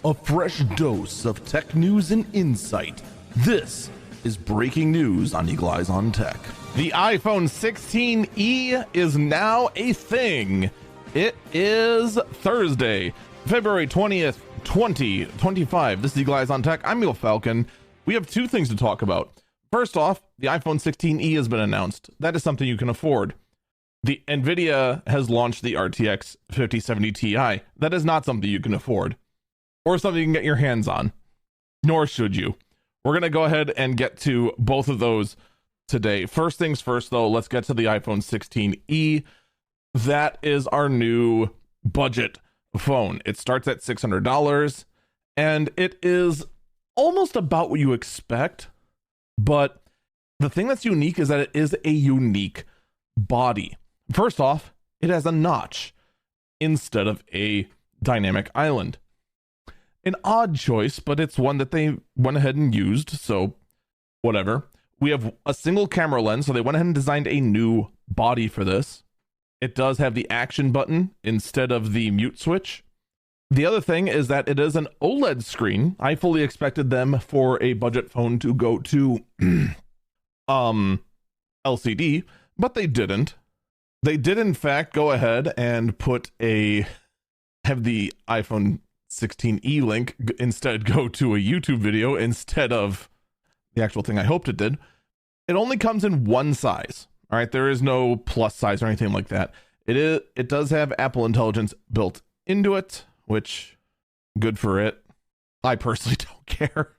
A fresh dose of tech news and insight. This is breaking news on Eagle Eyes on Tech. The iPhone 16e is now a thing. It is Thursday, February 20th, 2025. This is Eagle Eyes on Tech. I'm Falcon. We have two things to talk about. First off, the iPhone 16e has been announced. That is something you can afford. The Nvidia has launched the RTX 5070 Ti. That is not something you can afford, or something you can get your hands on, nor should you. We're going to go ahead and get to both of those today. First things first, though, let's get to the iPhone 16e. That is our new budget phone. It starts at $600, and it is almost about what you expect, but the thing that's unique is that it is a unique body. First off, it has a notch instead of a dynamic island. An odd choice, but it's one that they went ahead and used, so whatever. We have a single camera lens, so they went ahead and designed a new body for this. It does have the action button instead of the mute switch. The other thing is that it is an OLED screen. I fully expected them for a budget phone to go to LCD, but they didn't. They did in fact go ahead and have the iPhone 16e link instead go to a YouTube video instead of the actual thing I hoped it did. It only comes in one size. All right, there is no plus size or anything like that. It does have Apple Intelligence built into it, which good for it. I personally don't care,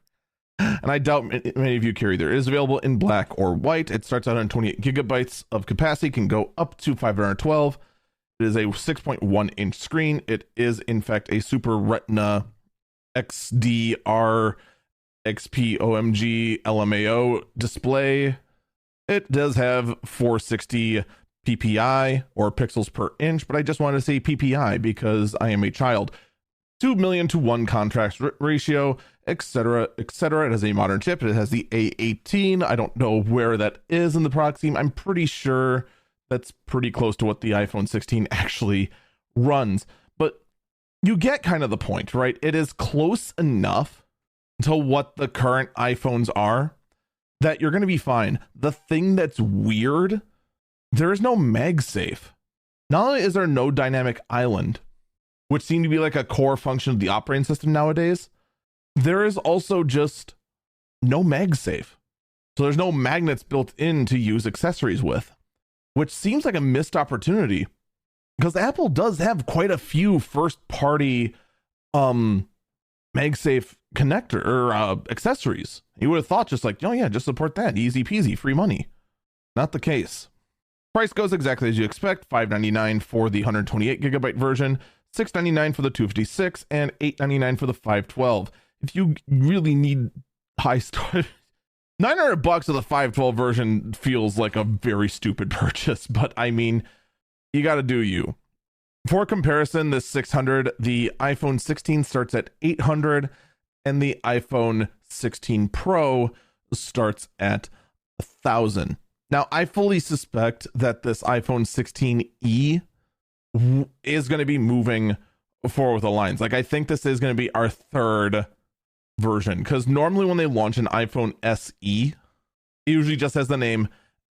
and I doubt many of you care either. It is available in black or white. It starts out on 28 gigabytes of capacity, can go up to 512. It is a 6.1 inch screen. It is in fact a Super Retina XDR XP OMG LMAO display. It does have 460 ppi or pixels per inch, but I just want to say ppi because I am a child. 2 million to 1 contrast ratio, etc., etc. It has a modern chip. It has the A18. I don't know where that is in the product scheme. I'm pretty sure that's pretty close to what the iPhone 16 actually runs, but you get kind of the point, right? It is close enough to what the current iPhones are that you're going to be fine. The thing that's weird, there is no MagSafe. Not only is there no dynamic island, which seemed to be like a core function of the operating system nowadays, there is also just no MagSafe. So there's no magnets built in to use accessories with, which seems like a missed opportunity because Apple does have quite a few first-party MagSafe connector or accessories. You would have thought just like, oh yeah, just support that, easy peasy, free money. Not the case. Price goes exactly as you expect: $599 for the 128 gigabyte version, $699 for the 256, and $899 for the 512. If you really need high storage, $900 of the 512 version feels like a very stupid purchase, but I mean, you got to do you. For comparison, this $600, the iPhone 16 starts at $800, and the iPhone 16 Pro starts at $1,000. Now, I fully suspect that this iPhone 16e is going to be moving forward with the lines. Like, I think this is going to be our third version, because normally when they launch an iPhone SE, it usually just has the name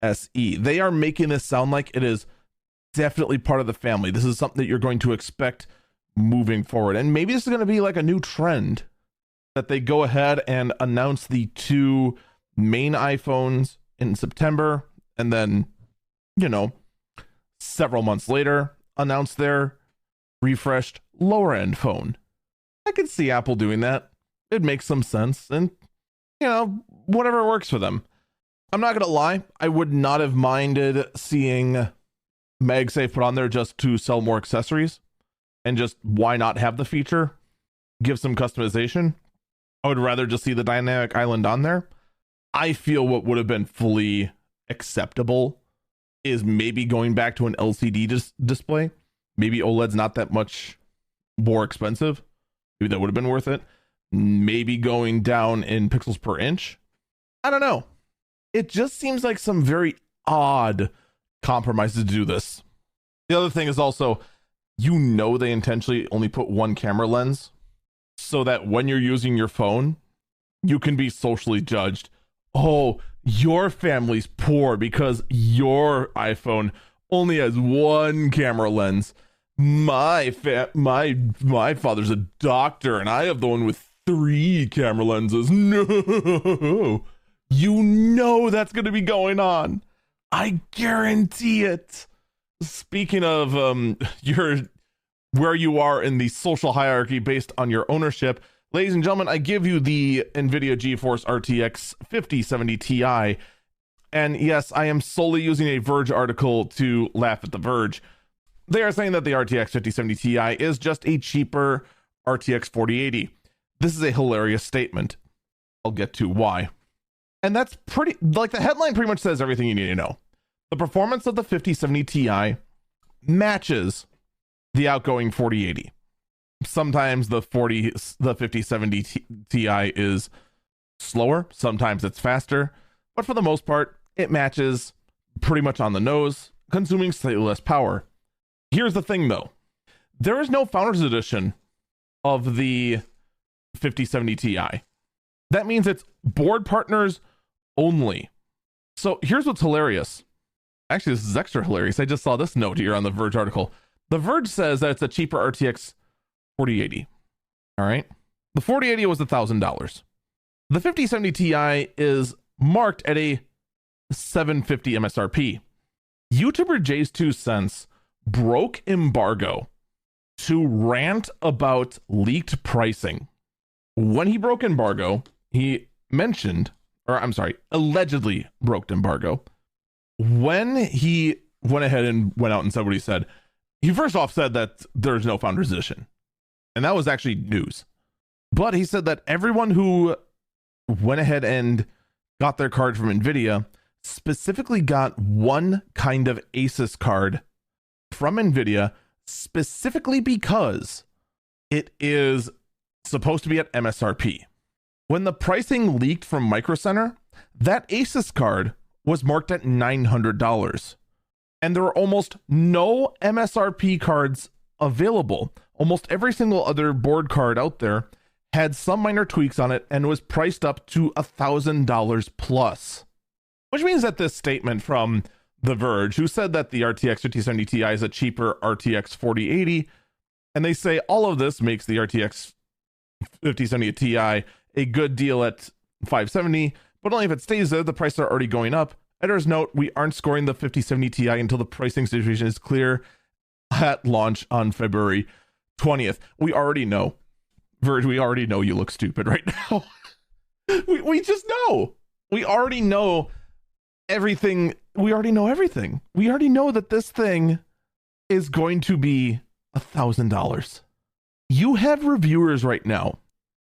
SE. They are making this sound like it is definitely part of the family. This is something that you're going to expect moving forward, and maybe this is going to be like a new trend that they go ahead and announce the two main iPhones in September, and then, you know, several months later announce their refreshed lower end phone. I could see Apple doing that. It makes some sense, and you know, whatever works for them. I'm not gonna lie, I would not have minded seeing MagSafe put on there just to sell more accessories, and just why not have the feature, give some customization. I would rather just see the dynamic island on there. I feel what would have been fully acceptable is maybe going back to an LCD display. Maybe OLED's not that much more expensive. Maybe that would have been worth it. Maybe going down in pixels per inch. I don't know. It just seems like some very odd compromises to do this. The other thing is also, you know, they intentionally only put one camera lens so that when you're using your phone, you can be socially judged. Oh, your family's poor because your iPhone only has one camera lens. My father's a doctor and I have the one with 3 camera lenses. No, you know that's going to be going on. I guarantee it. Speaking of where you are in the social hierarchy based on your ownership, ladies and gentlemen, I give you the Nvidia GeForce RTX 5070 Ti. And yes, I am solely using a Verge article to laugh at the Verge. They are saying that the RTX 5070 Ti is just a cheaper RTX 4080. This is a hilarious statement. I'll get to why. And that's pretty, like, the headline pretty much says everything you need to know. The performance of the 5070 Ti matches the outgoing 4080. Sometimes the 5070 Ti is slower, sometimes it's faster, but for the most part, it matches pretty much on the nose, consuming slightly less power. Here's the thing though. There is no Founders Edition of the 5070 Ti. That means it's board partners only. So here's what's hilarious. Actually, this is extra hilarious. I just saw this note here on the Verge article. The Verge says that it's a cheaper RTX 4080. All right. The 4080 was $1,000. The 5070 Ti is marked at a $750 MSRP. YouTuber Jay's 2 cents broke embargo to rant about leaked pricing. When he broke embargo, he mentioned, or I'm sorry, allegedly broke embargo. When he went ahead and went out and said what he said, he first off said that there's no Founders Edition. And that was actually news. But he said that everyone who went ahead and got their card from Nvidia specifically got one kind of Asus card from Nvidia specifically because it is supposed to be at MSRP. When the pricing leaked from Micro Center, that Asus card was marked at $900. And there were almost no MSRP cards available. Almost every single other board card out there had some minor tweaks on it and was priced up to $1,000 plus. Which means that this statement from The Verge, who said that the RTX 5070 Ti is a cheaper RTX 4080, and they say all of this makes the RTX 5070 Ti a good deal at $570, but only if it stays there. The prices are already going up. Editor's note, we aren't scoring the 5070 Ti until the pricing situation is clear at launch on February 20th. We already know. Verge, we already know you look stupid right now. we just know. We already know everything. We already know everything. We already know that this thing is going to be $1,000. You have reviewers right now.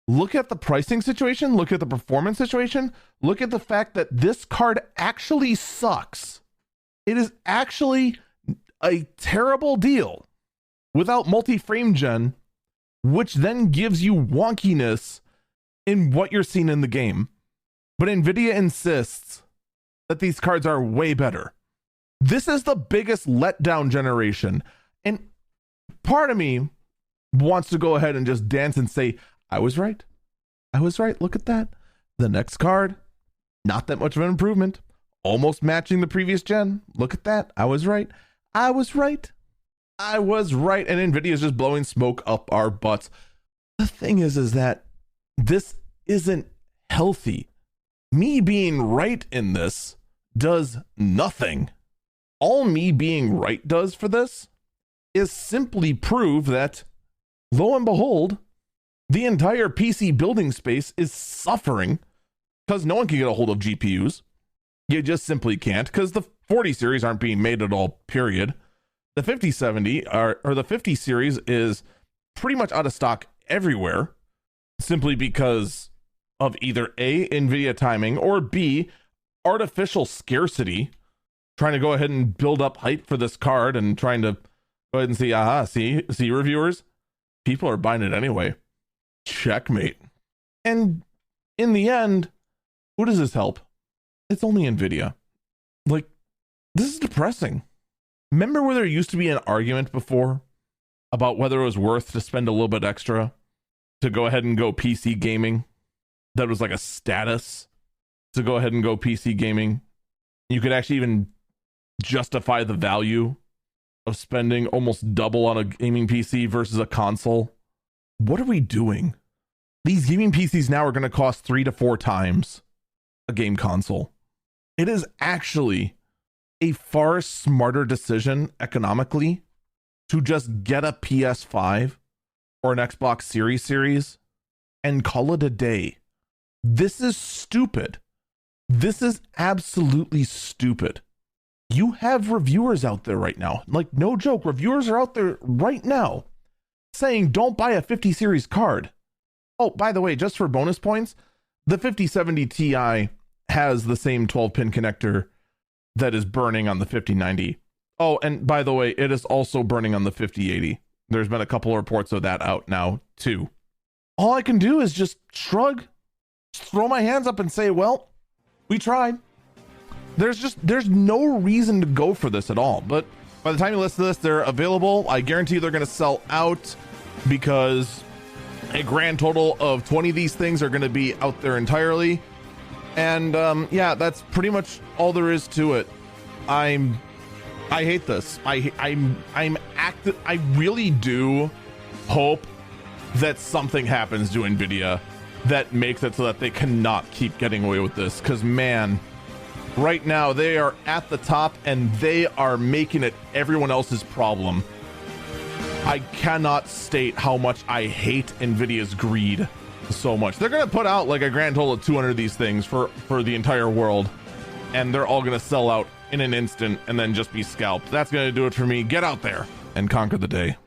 Look at the pricing situation. Look at the performance situation. Look at the fact that this card actually sucks. It is actually a terrible deal without multi-frame gen, which then gives you wonkiness in what you're seeing in the game. But Nvidia insists that these cards are way better. This is the biggest letdown generation. And part of me wants to go ahead and just dance and say, I was right. I was right. Look at that. The next card, not that much of an improvement. Almost matching the previous gen. Look at that. I was right. I was right. I was right. And Nvidia is just blowing smoke up our butts. The thing is that this isn't healthy. Me being right in this does nothing. All me being right does for this is simply prove that, lo and behold, the entire PC building space is suffering because no one can get a hold of GPUs. You just simply can't, because the 40 series aren't being made at all, period. The 5070 or the 50 series is pretty much out of stock everywhere, simply because of either A, Nvidia timing, or B, artificial scarcity, trying to go ahead and build up hype for this card and trying to go ahead and see reviewers, people are buying it anyway. Checkmate. And in the end, who does this help? It's only Nvidia. Like, this is depressing. Remember where there used to be an argument before about whether it was worth to spend a little bit extra to go ahead and go PC gaming. That was like a status to go ahead and go PC gaming. You could actually even justify the value of spending almost double on a gaming PC versus a console. What are we doing? These gaming PCs now are going to cost 3 to 4 times a game console. It is actually a far smarter decision economically to just get a PS5 or an Xbox Series and call it a day. This is stupid. This is absolutely stupid. You have reviewers out there right now, like no joke, reviewers are out there right now saying don't buy a 50 series card. Oh, by the way, just for bonus points, the 5070 Ti has the same 12-pin connector that is burning on the 5090. Oh, and by the way, it is also burning on the 5080. There's been a couple of reports of that out now too. All I can do is just shrug, throw my hands up and say, well, we tried. There's no reason to go for this at all. But by the time you listen to this, they're available. I guarantee they're going to sell out because a grand total of 20 of these things are going to be out there entirely. And yeah, that's pretty much all there is to it. I hate this. I really do hope that something happens to Nvidia that makes it so that they cannot keep getting away with this. Because man, right now they are at the top and they are making it everyone else's problem. I cannot state how much I hate Nvidia's greed so much. They're gonna put out like a grand total of 200 of these things for the entire world, and they're all gonna sell out in an instant and then just be scalped. That's gonna do it for me. Get out there and conquer the day.